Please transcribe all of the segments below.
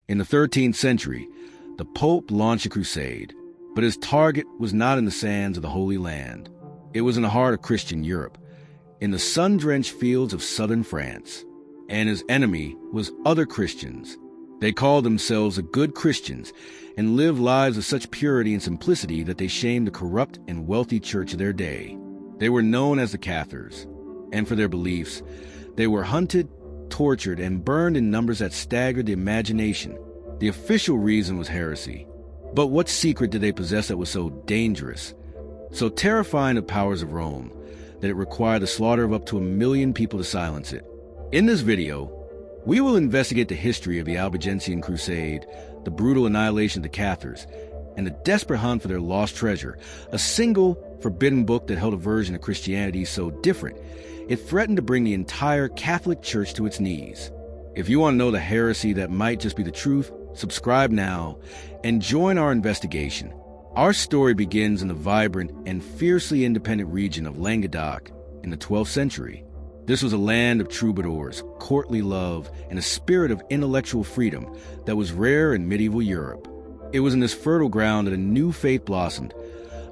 In the 13th century, the Pope launched a crusade, but his target was not in the sands of the Holy Land. It was in the heart of Christian Europe, in the sun-drenched fields of southern France. And his enemy was other Christians. They called themselves the good Christians and lived lives of such purity and simplicity that they shamed the corrupt and wealthy church of their day. They were known as the Cathars, and for their beliefs, they were hunted, tortured, and burned in numbers that staggered the imagination. The official reason was heresy. But what secret did they possess that was so dangerous, so terrifying the powers of Rome, that it required the slaughter of up to 1 million people to silence it? In this video, we will investigate the history of the Albigensian Crusade, the brutal annihilation of the Cathars, and the desperate hunt for their lost treasure, a single forbidden book that held a version of Christianity so different, it threatened to bring the entire Catholic Church to its knees. If you want to know the heresy that might just be the truth, subscribe now and join our investigation. Our story begins in the vibrant and fiercely independent region of Languedoc in the 12th century. This was a land of troubadours, courtly love, and a spirit of intellectual freedom that was rare in medieval Europe. It was in this fertile ground that a new faith blossomed,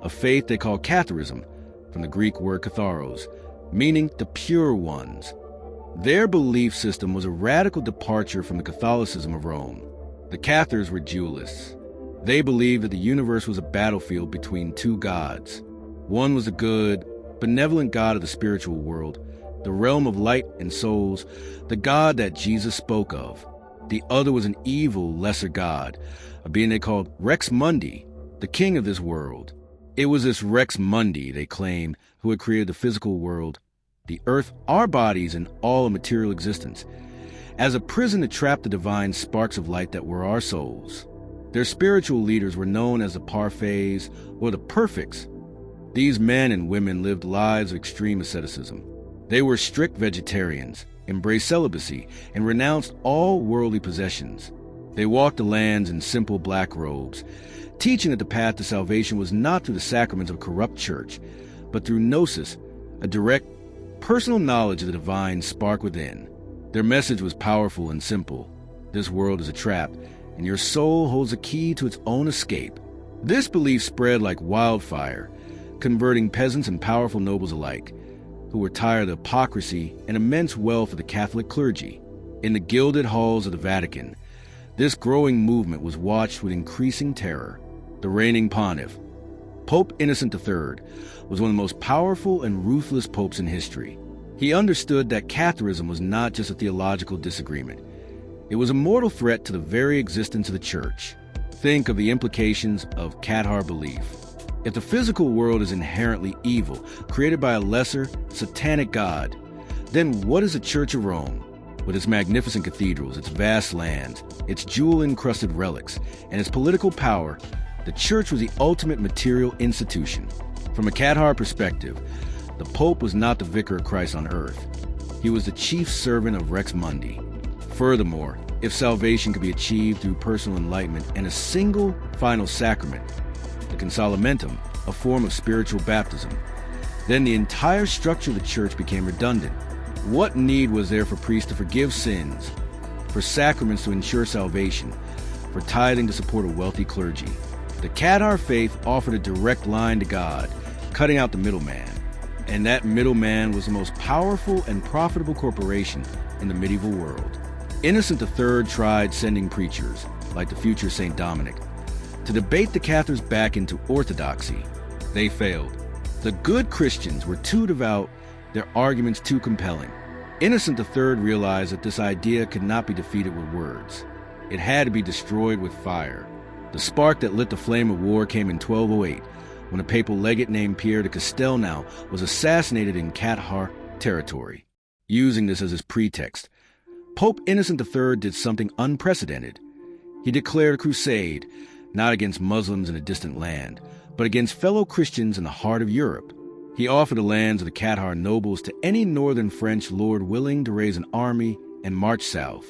a faith they called Catharism, from the Greek word katharos, meaning the pure ones. Their belief system was a radical departure from the Catholicism of Rome. The Cathars were dualists. They believed that the universe was a battlefield between two gods. One was the good, benevolent God of the spiritual world, the realm of light and souls, the God that Jesus spoke of. The other was an evil, lesser god, a being they called Rex Mundi, the king of this world. It was this Rex Mundi, they claimed, who had created the physical world, the earth, our bodies, and all of material existence, as a prison to trap the divine sparks of light that were our souls. Their spiritual leaders were known as the Parfaits or the Perfects. These men and women lived lives of extreme asceticism. They were strict vegetarians, embraced celibacy, and renounced all worldly possessions. They walked the lands in simple black robes, teaching that the path to salvation was not through the sacraments of a corrupt church, but through gnosis, a direct, personal knowledge of the divine spark within. Their message was powerful and simple. This world is a trap, and your soul holds a key to its own escape. This belief spread like wildfire, converting peasants and powerful nobles alike, who were tired of the hypocrisy and immense wealth of the Catholic clergy. In the gilded halls of the Vatican, this growing movement was watched with increasing terror. The reigning pontiff, Pope Innocent III, was one of the most powerful and ruthless popes in history. He understood that Catharism was not just a theological disagreement. It was a mortal threat to the very existence of the Church. Think of the implications of Cathar belief. If the physical world is inherently evil, created by a lesser, satanic god, then what is the Church of Rome? With its magnificent cathedrals, its vast lands, its jewel-encrusted relics, and its political power, the Church was the ultimate material institution. From a Cathar perspective, the Pope was not the vicar of Christ on earth. He was the chief servant of Rex Mundi. Furthermore, if salvation could be achieved through personal enlightenment and a single final sacrament, the consolamentum, a form of spiritual baptism, then the entire structure of the church became redundant. What need was there for priests to forgive sins, for sacraments to ensure salvation, for tithing to support a wealthy clergy? The Cathar faith offered a direct line to God, cutting out the middleman. And that middleman was the most powerful and profitable corporation in the medieval world. Innocent III tried sending preachers, like the future St. Dominic, to debate the Cathars back into orthodoxy. They failed. The good Christians were too devout, their arguments too compelling. Innocent III realized that this idea could not be defeated with words. It had to be destroyed with fire. The spark that lit the flame of war came in 1208, when a papal legate named Pierre de Castelnau was assassinated in Cathar territory. Using this as his pretext, Pope Innocent III did something unprecedented. He declared a crusade, not against Muslims in a distant land, but against fellow Christians in the heart of Europe. He offered the lands of the Cathar nobles to any northern French lord willing to raise an army and march south.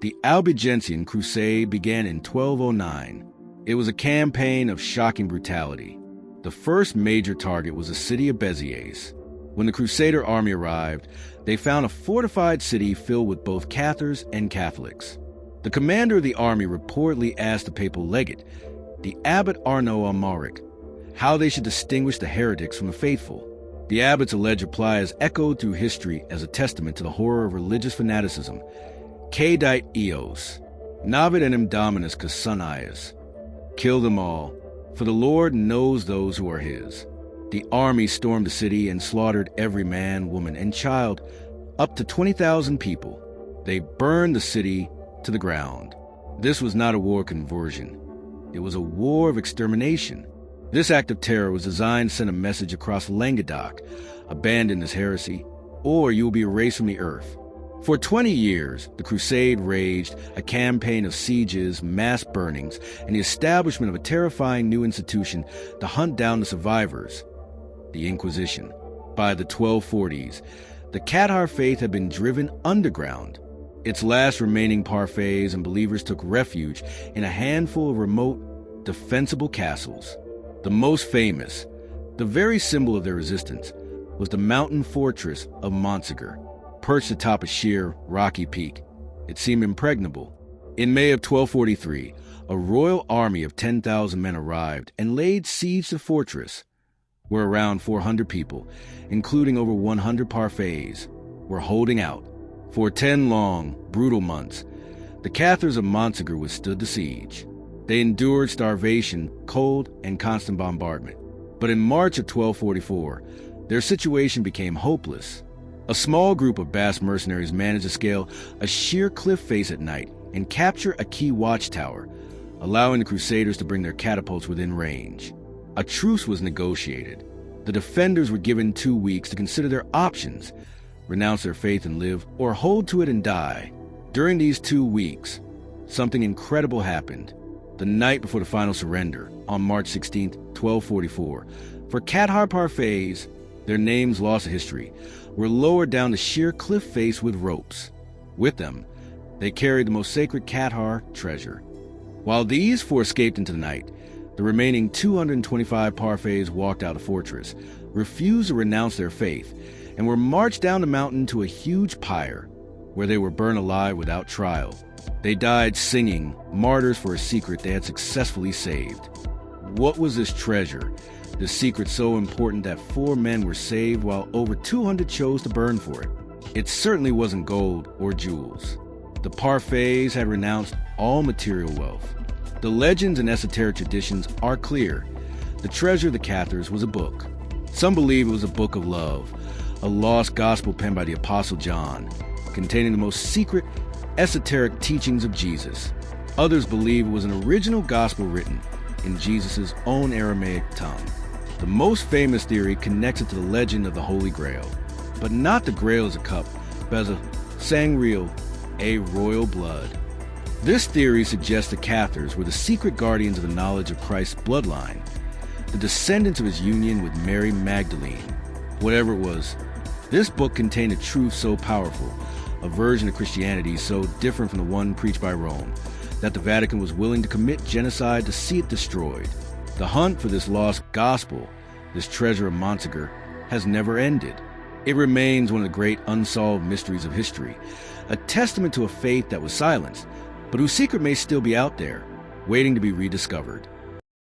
The Albigensian Crusade began in 1209. It was a campaign of shocking brutality. The first major target was the city of Béziers. When the Crusader army arrived, they found a fortified city filled with both Cathars and Catholics. The commander of the army reportedly asked the papal legate, the abbot Arnaud Amaric, how they should distinguish the heretics from the faithful. The abbot's alleged reply is echoed through history as a testament to the horror of religious fanaticism. Cadite eos, navit enim dominus casunias. Kill them all, for the Lord knows those who are his. The army stormed the city and slaughtered every man, woman, and child, up to 20,000 people. They burned the city to the ground. This was not a war of conversion. It was a war of extermination. This act of terror was designed to send a message across Languedoc: abandon this heresy, or you will be erased from the earth. For 20 years, the crusade raged, a campaign of sieges, mass burnings, and the establishment of a terrifying new institution to hunt down the survivors, the Inquisition. By the 1240s, the Cathar faith had been driven underground. Its last remaining parfaits and believers took refuge in a handful of remote, defensible castles. The most famous, the very symbol of their resistance, was the mountain fortress of Montségur, perched atop a sheer, rocky peak. It seemed impregnable. In May of 1243, a royal army of 10,000 men arrived and laid siege to the fortress, where around 400 people, including over 100 parfaits, were holding out. For 10 long, brutal months, the Cathars of Montségur withstood the siege. They endured starvation, cold, and constant bombardment. But in March of 1244, their situation became hopeless. A small group of Basque mercenaries managed to scale a sheer cliff face at night and capture a key watchtower, allowing the Crusaders to bring their catapults within range. A truce was negotiated. The defenders were given 2 weeks to consider their options: renounce their faith and live, or hold to it and die. During these 2 weeks, something incredible happened. The night before the final surrender, on March 16, 1244, for Cathar parfaits, their names lost to history, were lowered down the sheer cliff face with ropes. With them, they carried the most sacred Cathar treasure. While these 4 escaped into the night, the remaining 225 parfaits walked out of the fortress, refused to renounce their faith, and were marched down the mountain to a huge pyre, where they were burned alive without trial. They died singing, martyrs for a secret they had successfully saved. What was this treasure? This secret so important that 4 men were saved while over 200 chose to burn for it. It certainly wasn't gold or jewels. The parfaits had renounced all material wealth. The legends and esoteric traditions are clear. The treasure of the Cathars was a book. Some believe it was a book of love, a lost gospel penned by the Apostle John, containing the most secret, esoteric teachings of Jesus. Others believe it was an original gospel written in Jesus' own Aramaic tongue. The most famous theory connects it to the legend of the Holy Grail, but not the Grail as a cup, but as a sangreal, a royal blood. This theory suggests the Cathars were the secret guardians of the knowledge of Christ's bloodline, the descendants of his union with Mary Magdalene. Whatever it was, this book contained a truth so powerful, a version of Christianity so different from the one preached by Rome, that the Vatican was willing to commit genocide to see it destroyed. The hunt for this lost gospel, this treasure of Montségur, has never ended. It remains one of the great unsolved mysteries of history, a testament to a faith that was silenced, but whose secret may still be out there, waiting to be rediscovered.